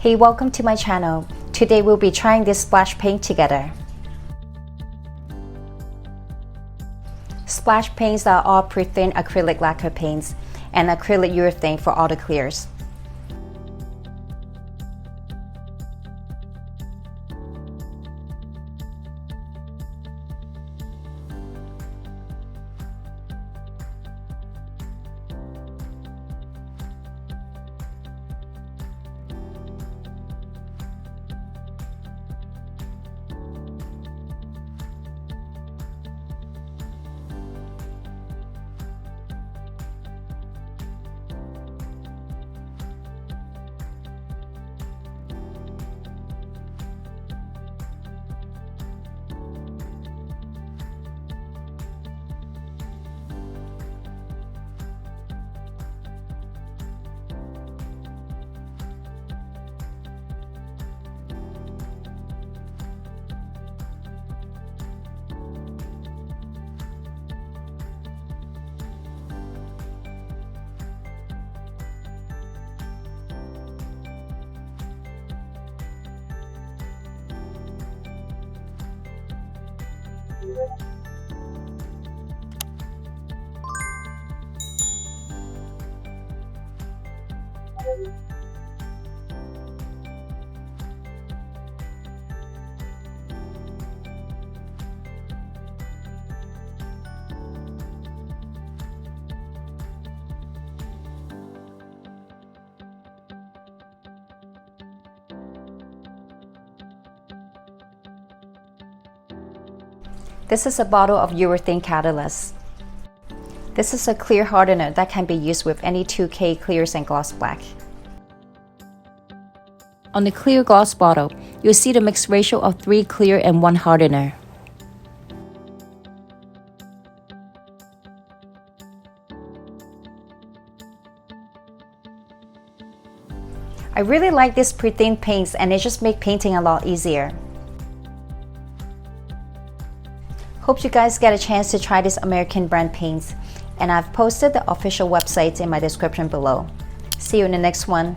Hey, welcome to my channel. Today we'll be trying this splash paint together. Splash paints are all pre-thin acrylic lacquer paints and acrylic urethane for all the clears. This is a bottle of urethane catalyst. This is a clear hardener that can be used with any 2K clears and gloss black. On the clear gloss bottle, you'll see the mixed ratio of 3 clear and 1 hardener. I really like these pre-thin paints and they just make painting a lot easier. Hope you guys get a chance to try this American brand paints, and I've posted the official websites in my description below. See you in the next one.